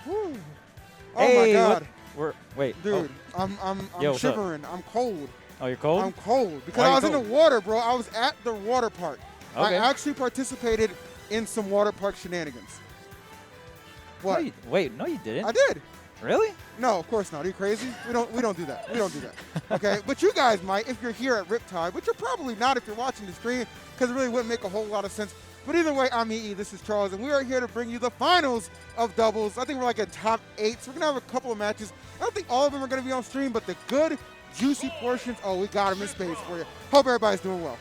Whew. Oh hey, my God. Wait. Dude, Oh. I'm Yo, shivering. I'm cold. Oh, you're cold? I'm cold because Why are I you was in cold? the water, bro. I was at the water park. Okay. I actually participated in some water park shenanigans. What? Wait, no, you didn't. I did. Really? No, of course not. Are you crazy? We don't do that. We don't do that. Okay, but you guys might if you're here at Riptide, but you're probably not if you're watching the stream because it really wouldn't make a whole lot of sense. But either way, I'm EE, this is Charles, and we are here to bring you the finals of doubles. I think we're like in top 8, so we're going to have a couple of matches. I don't think all of them are going to be on stream, but the good, juicy portions, oh, we got them in space for you. Hope everybody's doing well.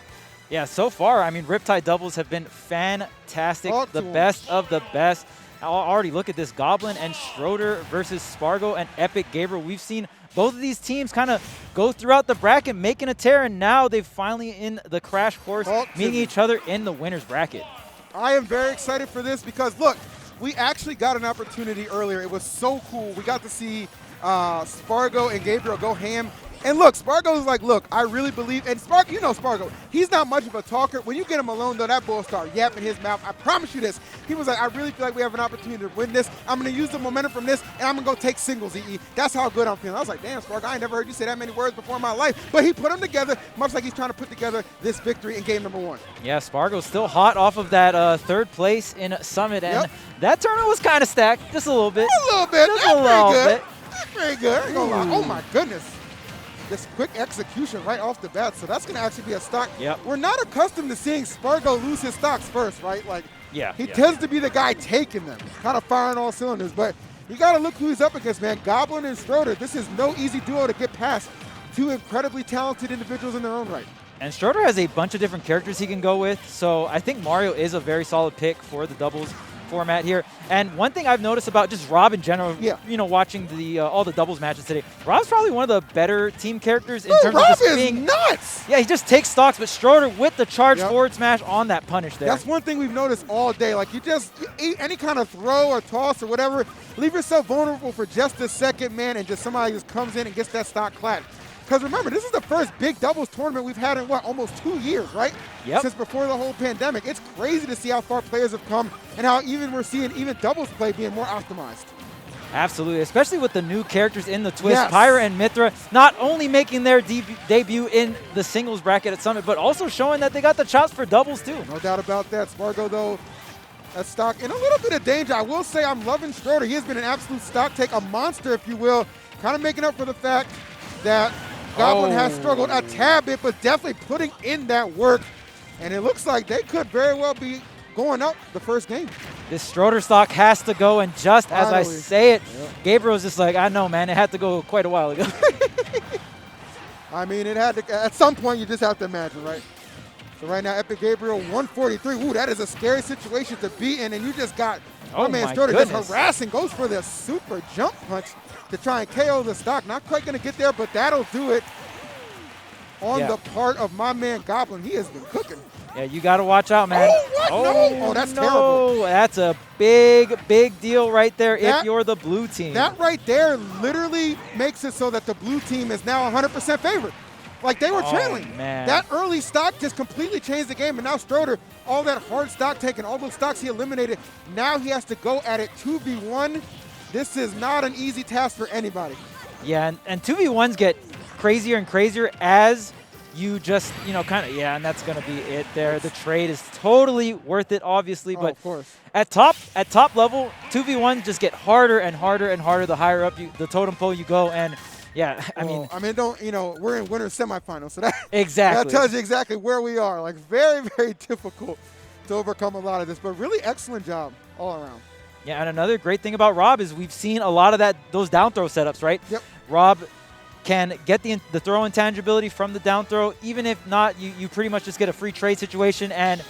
Yeah, so far, I mean, Riptide doubles have been fantastic. Talk The to 'em. best of the best. Already look at this. Goblin and Stroder versus Spargo and Epic Gabriel. We've seen both of these teams kind of go throughout the bracket, making a tear, and now they've finally in the crash course, meeting each other in the winner's bracket. I am very excited for this because, look, we actually got an opportunity earlier. It was so cool. We got to see Spargo and Gabriel go ham. And look, Spargo was like, look, I really believe, and Spargo, you know Spargo, he's not much of a talker. When you get him alone, though, that bull start yapping his mouth. I promise you this. He was like, I really feel like we have an opportunity to win this. I'm going to use the momentum from this, and I'm going to go take singles, EE. That's how good I'm feeling. I was like, damn, Spargo, I ain't never heard you say that many words before in my life. But he put them together, much like he's trying to put together this victory in game number 1. Yeah, Spargo's still hot off of that third place in Summit, and that tournament was kind of stacked, just a little bit. A little bit. Just That's a little pretty good. bit. That's pretty good. I ain't gonna lie. Oh, my goodness. This quick execution right off the bat, so that's going to actually be a stock. Yep. We're not accustomed to seeing Spargo lose his stocks first, right? Like, he Yeah. tends to be the guy taking them, kind of firing all cylinders. But you got to look who he's up against, man. Goblin and Stroder. This is no easy duo to get past. Two incredibly talented individuals in their own right. And Stroder has a bunch of different characters he can go with, so I think Mario is a very solid pick for the doubles format here. And one thing I've noticed about just Rob in general, you know, watching the all the doubles matches today, Rob's probably one of the better team characters in terms Rob of just is being nuts. Yeah, he just takes stocks, but Stroder with the charge forward smash on that punish there. That's one thing we've noticed all day. Like, you just eat any kind of throw or toss or whatever, leave yourself vulnerable for just a second, man, and just somebody just comes in and gets that stock clapped. Because remember, this is the first big doubles tournament we've had in, what, almost 2 years, right? Yep. Since before the whole pandemic. It's crazy to see how far players have come and how even we're seeing even doubles play being more optimized. Absolutely, especially with the new characters in the twist. Yes. Pyra and Mithra not only making their debut in the singles bracket at Summit, but also showing that they got the chops for doubles too. No doubt about that. Spargo, though, that stock in a little bit of danger. I will say I'm loving Stroder. He has been an absolute stock take, a monster, if you will, kind of making up for the fact that Goblin has struggled a tad bit, but definitely putting in that work. And it looks like they could very well be going up the first game. This Stroder stock has to go, and just as I say it, Gabriel's just like, I know, man, it had to go quite a while ago. I mean, it had to, at some point you just have to imagine, right? So right now, Epic Gabriel, 143. Ooh, that is a scary situation to be in, and you just got, my man Stroder just harassing, goes for the super jump punch to try and KO the stock. Not quite going to get there, but that'll do it on the part of my man Goblin. He has been cooking. Yeah, you got to watch out, man. Oh, what? No. Oh, that's terrible. That's a big, big deal right there if you're the blue team. That right there literally makes it so that the blue team is now 100% favored. Like, they were trailing. Man. That early stock just completely changed the game, and now Stroder, all that hard stock taking, all those stocks he eliminated, now he has to go at it 2v1. This is not an easy task for anybody. Yeah, and 2v1s get crazier and crazier as you just, you know, kind of, and that's going to be it there. The trade is totally worth it, obviously, but of course. At top level, 2v1s just get harder and harder and harder the higher up the totem pole you go, and yeah, I mean, don't, you know, we're in winter semifinals, so that that tells you exactly where we are. Like, very, very difficult to overcome a lot of this, but really excellent job all around. Yeah, and another great thing about Rob is we've seen a lot of those down throw setups, right? Yep. Rob can get the throw intangibility from the down throw. Even if not, you pretty much just get a free trade situation. And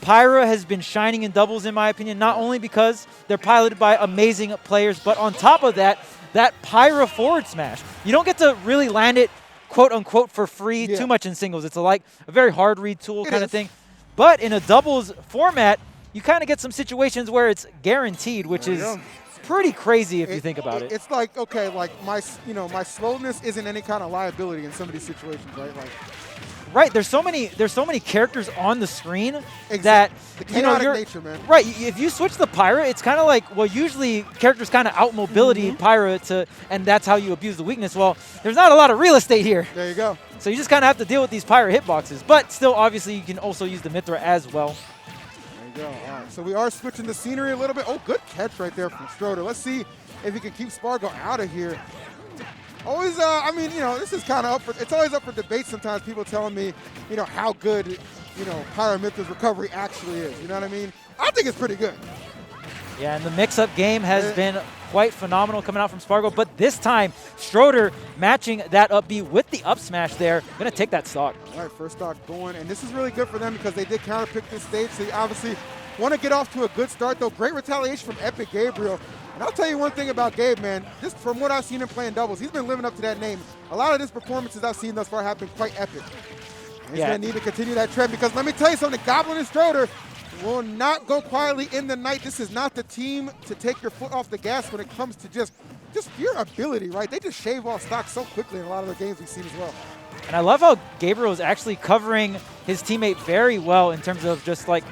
Pyra has been shining in doubles, in my opinion, not only because they're piloted by amazing players, but on top of that, that Pyra forward smash. You don't get to really land it, quote unquote, for free too much in singles. It's a very hard read tool kind of thing. But in a doubles format, you kind of get some situations where it's guaranteed, which is pretty crazy if you think about it. It's like, okay, like my slowness isn't any kind of liability in some of these situations, right? Like, Right, there's so many characters on the screen that the chaotic nature, man. Right, if you switch the Pyra, it's kind of like, well, usually characters kind of out mobility Pyra and that's how you abuse the weakness. Well, there's not a lot of real estate here. There you go. So you just kind of have to deal with these Pyra hitboxes, but still, obviously, you can also use the Mithra as well. There you go. All right, so we are switching the scenery a little bit. Oh, good catch right there from Stroder. Let's see if he can keep Spargo out of here. Always, I mean, this is kind of it's always up for debate sometimes, people telling me, how good, Pyra Mithra's recovery actually is. You know what I mean? I think it's pretty good. Yeah, and the mix-up game has been quite phenomenal coming out from Spargo, but this time, Stroder matching that up B with the up smash there. Going to take that stock. All right, first stock going, and this is really good for them because they did counter-pick this stage, so you obviously want to get off to a good start, though. Great retaliation from Epic Gabriel. And I'll tell you one thing about Gabe, man. Just from what I've seen him playing doubles, he's been living up to that name. A lot of his performances I've seen thus far have been quite epic. And he's going to need to continue that trend because let me tell you something, Goblin and Stroder will not go quietly in the night. This is not the team to take your foot off the gas when it comes to just pure ability, right? They just shave off stock so quickly in a lot of the games we've seen as well. And I love how Gabriel is actually covering his teammate very well in terms of just like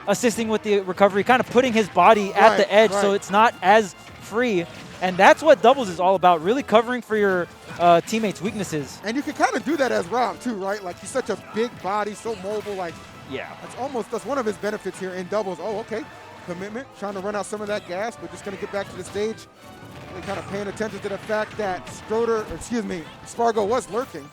assisting with the recovery, kind of putting his body at the edge so it's not as free. And that's what doubles is all about, really covering for your teammates' weaknesses. And you can kind of do that as Rob too, right? Like he's such a big body, so mobile. Like, yeah, that's one of his benefits here in doubles. Oh, okay, commitment, trying to run out some of that gas, but just going to get back to the stage. Really kind of paying attention to the fact that Spargo was lurking.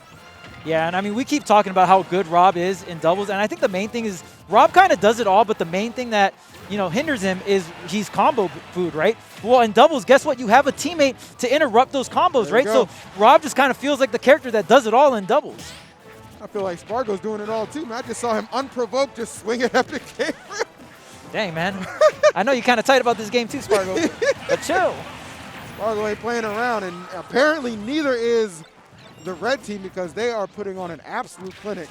Yeah, and I mean, we keep talking about how good Rob is in doubles, and I think the main thing is Rob kind of does it all, but the main thing that, hinders him is he's combo food, right? Well, in doubles, guess what? You have a teammate to interrupt those combos, right? So Rob just kind of feels like the character that does it all in doubles. I feel like Spargo's doing it all, too, man. I just saw him unprovoked just swing at Epic Gabriel. Dang, man. I know you're kind of tight about this game, too, Spargo, but chill. Spargo ain't playing around, and apparently neither is the red team because they are putting on an absolute clinic.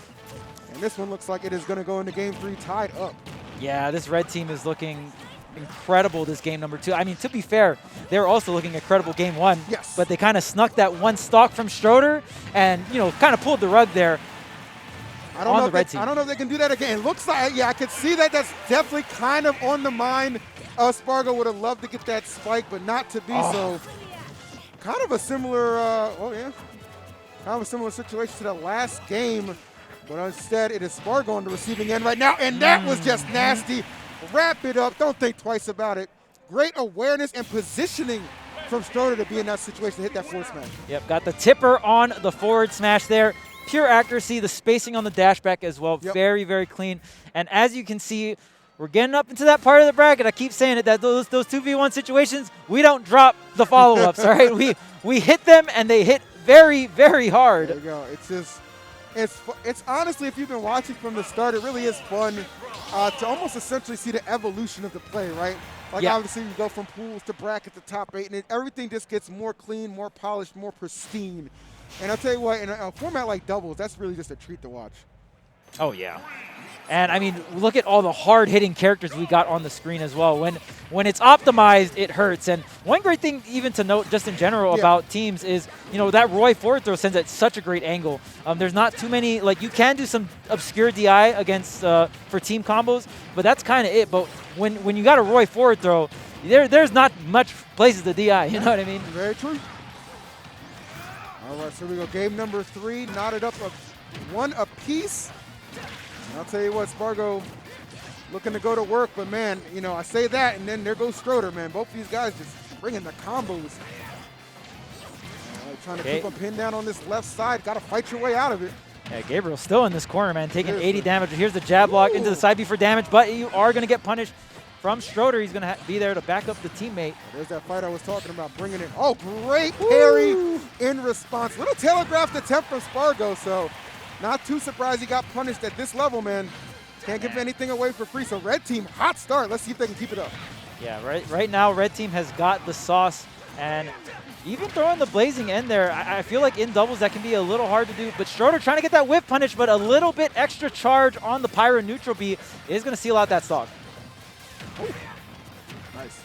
And this one looks like it is going to go into game 3 tied up. Yeah, this red team is looking incredible this game number 2. I mean, to be fair, they're also looking incredible game 1. Yes. But they kind of snuck that one stock from Stroder and, kind of pulled the rug there on the red team. I don't know if they can do that again. It looks like, I could see that. That's definitely kind of on the mind. Spargo would have loved to get that spike, but not to be so. Kind of a similar, kind of a similar situation to the last game, but instead it is Spargo on the receiving end right now, and that was just nasty. Wrap it up. Don't think twice about it. Great awareness and positioning from Stroder to be in that situation to hit that forward smash. Yep, got the tipper on the forward smash there. Pure accuracy, the spacing on the dashback as well. Yep. Very, very clean. And as you can see, we're getting up into that part of the bracket. I keep saying it, that those 2v1 situations, we don't drop the follow-ups, all right? We hit them, and they hit very, very hard. There you go. It's honestly, if you've been watching from the start, it really is fun to almost essentially see the evolution of the play, right? Like obviously you go from pools to bracket to top 8, and everything just gets more clean, more polished, more pristine. And I'll tell you what, in a format like doubles, that's really just a treat to watch. Oh, yeah. And, I mean, look at all the hard-hitting characters we got on the screen as well. When it's optimized, it hurts. And one great thing even to note just in general about teams is, that Roy forward throw sends at such a great angle. There's not too many, you can do some obscure DI against for team combos, but that's kind of it. But when you got a Roy forward throw, there's not much places to DI, you know what I mean? Very true. All right, so we go game number 3, knotted up one apiece. I'll tell you what, Spargo looking to go to work, but man, I say that, and then there goes Stroder, man. Both of these guys just bringing the combos. Trying to keep them pinned down on this left side. Got to fight your way out of it. Yeah, Gabriel's still in this corner, man, taking 80 damage. Here's the jab block into the side B for damage, but you are going to get punished from Stroder. He's going to be there to back up the teammate. There's that fight I was talking about, bringing it. Oh, great parry in response. Little telegraphed attempt from Spargo, so not too surprised he got punished at this level, man. Can't give anything away for free. So red team, hot start. Let's see if they can keep it up. Yeah, right now red team has got the sauce, and even throwing the blazing end there, I feel like in doubles that can be a little hard to do. But Stroder trying to get that whip punish, but a little bit extra charge on the Pyro neutral B is going to seal out that stock. Ooh. Nice.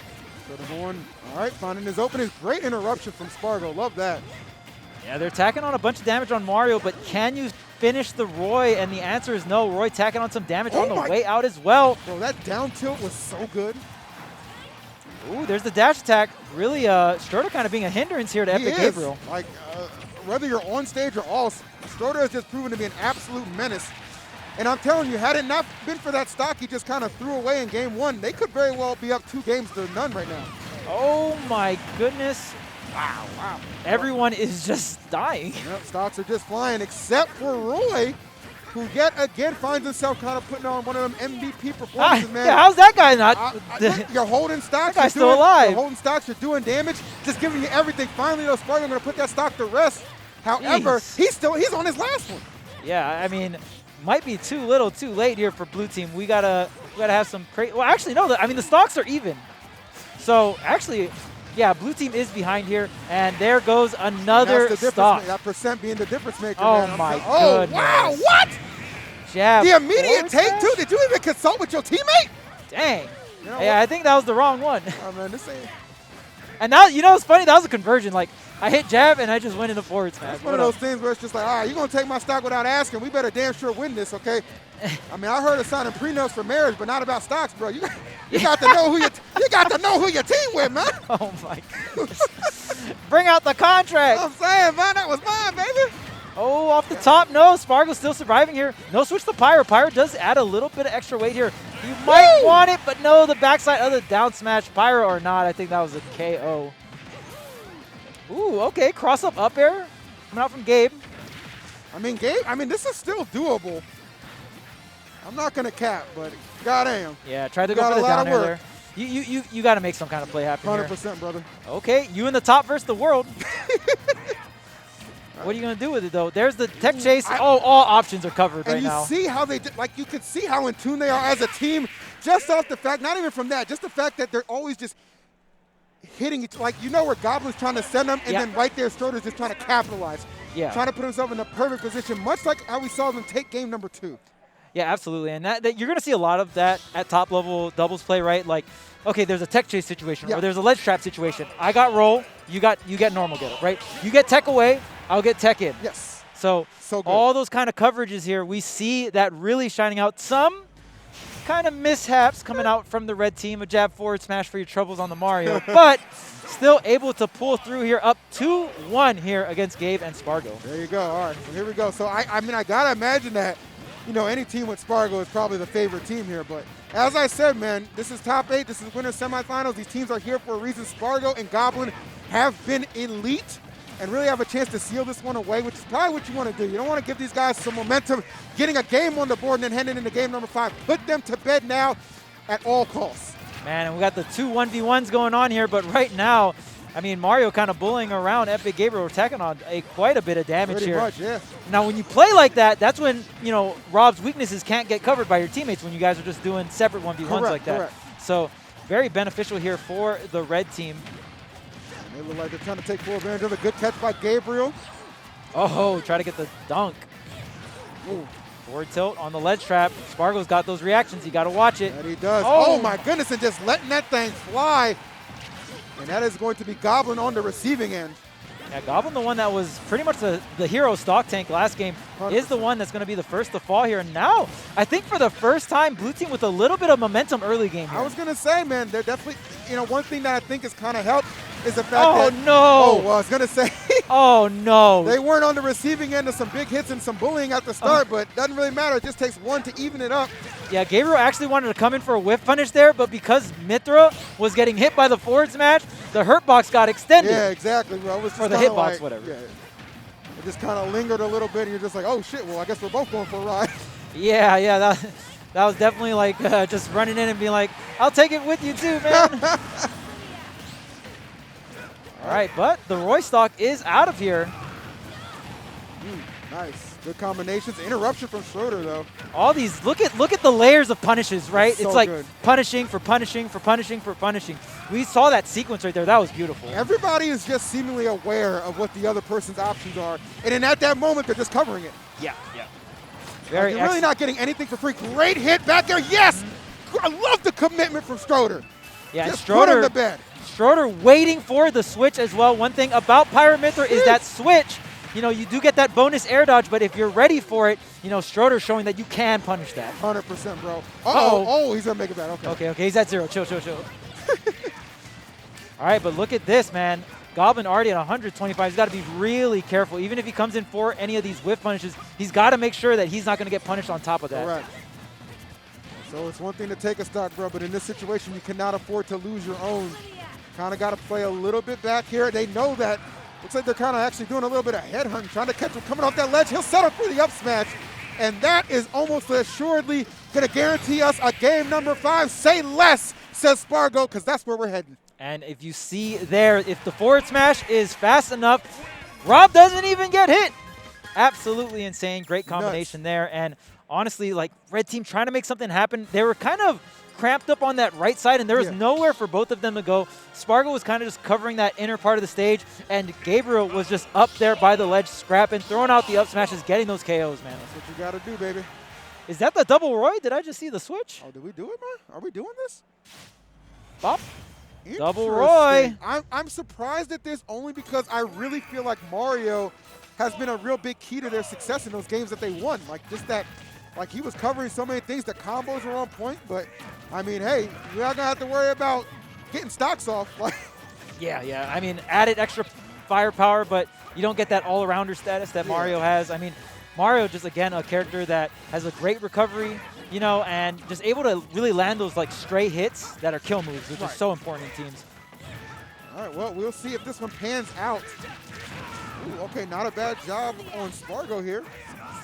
Stroder one. All right, finding his openings. Great interruption from Spargo. Love that. Yeah, they're tacking on a bunch of damage on Mario, but can you finish the Roy? And the answer is no. Roy tacking on some damage on the my- way out as well. Bro, that down tilt was so good. Ooh, there's the dash attack. Really, Stroder kind of being a hindrance here to He Epic is. Gabriel. Like, whether you're on stage or off, Stroder has just proven to be an absolute menace. And I'm telling you, had it not been for that stock he just kind of threw away in game one, they could very well be up 2-0 right now. Oh my goodness. Wow. Everyone is just dying. Yep, stocks are just flying, except for Roy, who yet again finds himself kind of putting on one of them MVP performances, man. Yeah, how's that guy not? Look, you're holding stocks. That guy's still alive. You're holding stocks. You're doing damage. Just giving you everything. Finally, though, Spargo going to put that stock to rest. However, Jeez. he's on his last one. Yeah, I mean, might be too little, too late here for blue team. We gotta have some crazy. Well, actually, no. I mean, the stocks are even. So actually, yeah, blue team is behind here, and there goes another stock. That percent being the difference maker. Oh man. my Oh goodness. wow! What? Jab. The immediate take smash? too. Did you even consult with your teammate? Dang. You know Yeah, I think that was the wrong one. Oh man, this ain't. And now, you know what's funny? That was a conversion. Like, I hit jab and I just went into forward smash. That's one of those things where it's just like, all right, you're going to take my stock without asking. We better damn sure win this, okay? I mean, I heard of signing prenups for marriage, but not about stocks, bro. You got to know who your team with, man. Oh my goodness. Bring out the contract. I'm saying, man, that was mine, baby. Oh, off the top, no. Spargo's still surviving here. No switch to Pyro. Pyro does add a little bit of extra weight here. You might want it, but no, the backside of the down smash. Pyro or not, I think that was a KO. Ooh, okay. Cross up air coming out from Gabe. I mean, this is still doable. I'm not going to cap, but goddamn. Yeah, tried to go for the down air there. You got to make some kind of play happen 100%, here. brother. Okay, you in the top versus the world. What are you going to do with it, though? There's the tech chase. All options are covered right now. And you see how they did, like, you can see how in tune they are as a team, just off the fact, not even from that, just the fact that they're always just hitting each, like, you know where Goblin's trying to send them, and then right there, Stroder's just trying to capitalize. Yeah. Trying to put himself in the perfect position, much like how we saw them take game number 2. Yeah, absolutely. And that you're going to see a lot of that at top level doubles play, right? Like, okay, there's a tech chase situation, or there's a ledge trap situation. I got roll, you get normal get up, right? You get tech away, I'll get tech in. Yes. So good. All those kind of coverages here, we see that really shining out. Some kind of mishaps coming out from the red team, a jab forward smash for your troubles on the Mario, but still able to pull through here, up 2-1 here against Gabe and Spargo. There you go. All right, so here we go. So I mean, I gotta imagine that, you know, any team with Spargo is probably the favorite team here. But as I said, man, this is top 8. This is winner semifinals. These teams are here for a reason. Spargo and Goblin have been elite and really have a chance to seal this one away, which is probably what you want to do. You don't want to give these guys some momentum, getting a game on the board and then heading into game number 5. Put them to bed now at all costs. Man, and we got the 2 1v1s going on here, but right now, I mean, Mario kind of bullying around Epic Gabriel. We're tacking on quite a bit of damage Pretty here. much, yeah. Now, when you play like that, that's when, you know, Rob's weaknesses can't get covered by your teammates when you guys are just doing separate 1v1s like that. Correct. So, very beneficial here for the red team. They look like they're trying to take full advantage of a good catch by Gabriel. Oh, try to get the dunk. Ooh. Forward tilt on the ledge trap. Spargo's got those reactions. You got to watch it. That he does. Oh. Oh, my goodness, and just letting that thing fly. And that is going to be Goblin on the receiving end. Yeah, Goblin, the one that was pretty much the hero stock tank last game, 100%. is the one that's going to be the first to fall here. And now, I think for the first time, blue team with a little bit of momentum early game here. I was going to say, man, they're definitely, you know, one thing that I think has kind of helped is the fact that. Oh, no. Oh, well, I was going to say. Oh, no. They weren't on the receiving end of some big hits and some bullying at the start, but doesn't really matter. It just takes one to even it up. Yeah, Gabriel actually wanted to come in for a whiff punish there, but because Mithra was getting hit by the forward smash, the hurt box got extended. Yeah, exactly, bro. It was just or the kinda hitbox, like, whatever. Yeah, it just kind of lingered a little bit, and you're just like, oh, shit, well, I guess we're both going for a ride. Yeah, that was definitely like just running in and being like, I'll take it with you too, man. All right, but the Roy stock is out of here. Nice. Good combinations. Interruption from Stroder, though. All these, look at the layers of punishes, right? So it's like good. punishing for punishing for punishing for punishing. We saw that sequence right there. That was beautiful. Everybody is just seemingly aware of what the other person's options are. And then at that moment, they're just covering it. Yeah. Like, you're really not getting anything for free. Great hit back there. Yes! I love the commitment from Stroder. Yeah, just put him to bed. Stroder waiting for the switch as well. One thing about Pyramithra is that switch. you know, you do get that bonus air dodge, but if you're ready for it, you know, Stroder showing that you can punish that. 100%, bro. Uh-oh. Oh, he's going to make it bad. Okay, he's at 0. Chill. All right, but look at this, man. Goblin already at 125. He's got to be really careful. Even if he comes in for any of these whiff punishes, he's got to make sure that he's not going to get punished on top of that. Correct. So it's one thing to take a stock, bro, but in this situation, you cannot afford to lose your own. Kind of got to play a little bit back here. They know that. Looks like they're kind of actually doing a little bit of headhunting, trying to catch him coming off that ledge. He'll settle for the up smash, and that is almost assuredly going to guarantee us a game number 5. Say less, says Spargo, because that's where we're heading. And if you see there, if the forward smash is fast enough, Rob doesn't even get hit. Absolutely insane. Great combination there. And honestly, like, red team trying to make something happen. They were kind of cramped up on that right side, and there was nowhere for both of them to go. Spargo was kind of just covering that inner part of the stage, and Gabriel was just up there by the ledge, scrapping, throwing out the up smashes, getting those KOs, man. That's what you got to do, baby. Is that the double Roy? Did I just see the switch? Oh, did we do it, man? Are we doing this? Bop. Double Roy. I'm surprised at this only because I really feel like Mario has been a real big key to their success in those games that they won. Like, just that, like, he was covering so many things. The combos were on point, but I mean, hey, you're not gonna have to worry about getting stocks off. Like, yeah. I mean, added extra firepower, but you don't get that all-arounder status that Mario has. I mean, Mario just, again, a character that has a great recovery, you know, and just able to really land those, like, stray hits that are kill moves, which is so important in teams. All right, well, we'll see if this one pans out. Ooh, okay, not a bad job on Spargo here.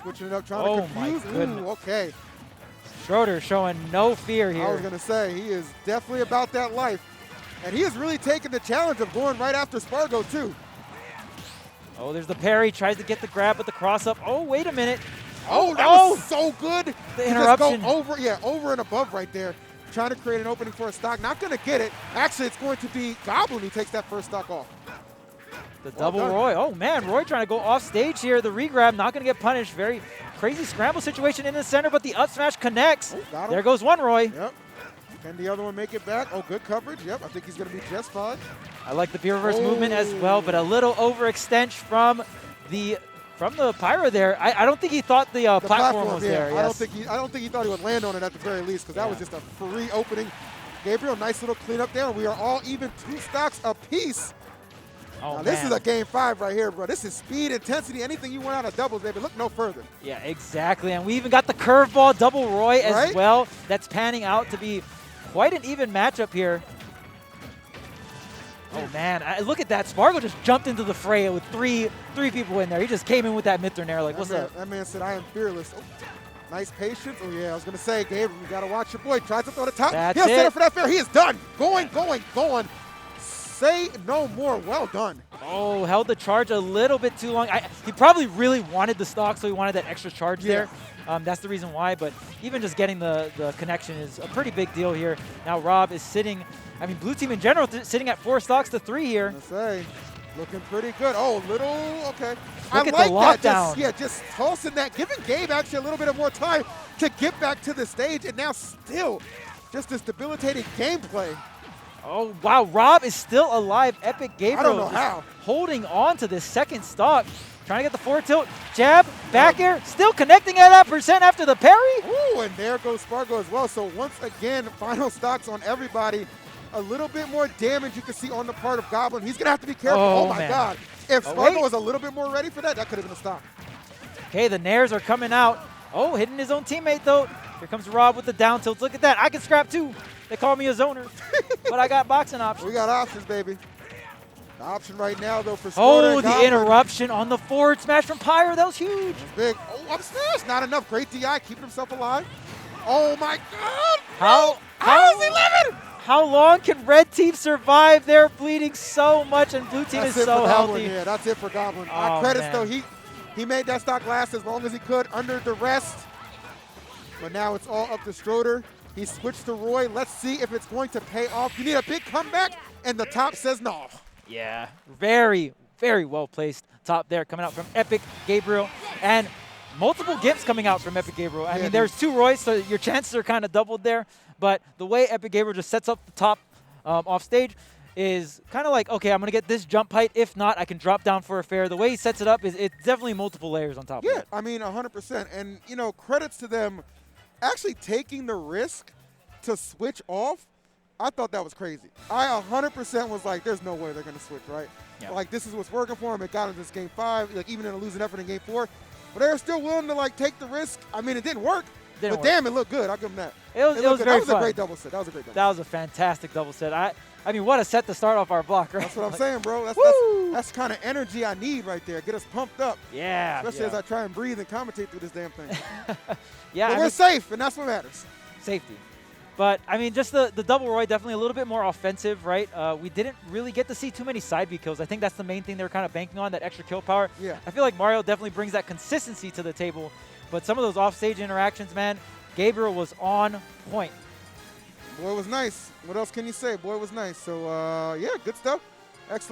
Switching it up, trying to confuse. My goodness. Ooh, okay. Stroder showing no fear here. I was going to say, he is definitely about that life. And he has really taken the challenge of going right after Spargo, too. Oh, there's the parry. Tries to get the grab with the cross-up. Oh, wait a minute. Oh, that was so good. The interruption. Just go over and above right there. Trying to create an opening for a stock. Not going to get it. Actually, it's going to be Goblin who takes that first stock off. The double Roy. Oh, man. Roy trying to go off stage here. The regrab, not going to get punished. Very crazy scramble situation in the center, but the up smash connects. Oh, there goes one Roy. Yep. Can the other one make it back? Oh, good coverage. Yep, I think he's going to be just fine. I like the peer reverse movement as well, but a little overextension from the Pyro there. I don't think he thought the platform was there. I don't think he thought he would land on it at the very least, because that was just a free opening. Gabriel, nice little cleanup there. We are all even 2 stocks apiece. Oh, now, this is a game 5 right here, bro. This is speed, intensity, anything you want out of doubles, baby. Look no further. Yeah, exactly. And we even got the curveball double Roy as well. That's panning out to be quite an even matchup here. Oh, man. Look at that. Spargo just jumped into the fray with three people in there. He just came in with that mid-turn air like, what's up? That man said, I am fearless. Oh, nice patience. Oh, yeah, I was going to say, Gabriel, you got to watch your boy. Tries to throw the top. He'll set up for that fair. He is done. Going. Say no more. Well done. Oh, held the charge a little bit too long. He probably really wanted the stock, so he wanted that extra charge there. That's the reason why, but even just getting the connection is a pretty big deal here. Now Rob is sitting, I mean, blue team in general sitting at 4 stocks to 3 here. I was gonna say, looking pretty good. Oh, okay. Look at the lockdown. Just tossing that, giving Gabe actually a little bit of more time to get back to the stage, and now still just this debilitating gameplay. Oh, wow. Rob is still alive. Epic Gabriel. I don't know how. Holding on to this second stock. Trying to get the forward tilt. Jab. Back air. Still connecting at that percent after the parry. Ooh, and there goes Spargo as well. So once again, final stocks on everybody. A little bit more damage you can see on the part of Goblin. He's going to have to be careful. Oh my God. If Spargo was a little bit more ready for that, that could have been a stock. Okay, the nairs are coming out. Oh, hitting his own teammate, though. Here comes Rob with the down tilt. Look at that. I can scrap, too. They call me a zoner, but I got boxing options. We got options, baby. The option right now, though, for Stroder. Oh, the interruption on the forward smash from Pyro. That was huge. That's big. Oh, up smash. Not enough. Great DI, keeping himself alive. Oh, my God. How is he living? How long can red team survive? They're bleeding so much, and blue team is so healthy. Yeah, that's it for Goblin. Oh, credits, though. He made that stock last as long as he could under duress. But now it's all up to Stroder. He switched to Roy. Let's see if it's going to pay off. You need a big comeback, and the top says no. Yeah, very, very well placed top there coming out from Epic Gabriel. And multiple gimps coming out from Epic Gabriel. I mean, there's 2 Roys, so your chances are kind of doubled there. But the way Epic Gabriel just sets up the top off stage, is kind of like, okay, I'm going to get this jump height. If not, I can drop down for a fair. The way he sets it up is it's definitely multiple layers on top of it. Yeah, I mean, 100%. And, you know, credits to them actually taking the risk to switch off. I thought that was crazy. I 100% was like, there's no way they're going to switch, right? Yeah. Like, this is what's working for them. It got them this game 5, like even in a losing effort in game 4. But they were still willing to, like, take the risk. I mean, it didn't work. Didn't work. Damn, it looked good. I'll give them that. It was very That was fun. a great double set. That was a great double set. That was a fantastic double set. I mean, what a set to start off our block, right? That's what I'm Like, saying, bro. woo! That's the kind of energy I need right there. Get us pumped up. Yeah. Especially as I try and breathe and commentate through this damn thing. Yeah. But I we're mean, safe, and that's what matters. safety. But, I mean, just the double Roy, definitely a little bit more offensive, right? We didn't really get to see too many side B kills. I think that's the main thing they were kind of banking on, that extra kill power. Yeah. I feel like Mario definitely brings that consistency to the table. But some of those offstage interactions, man, Gabriel was on point. Boy, it was nice. What else can you say? Boy, it was nice. So, yeah, good stuff.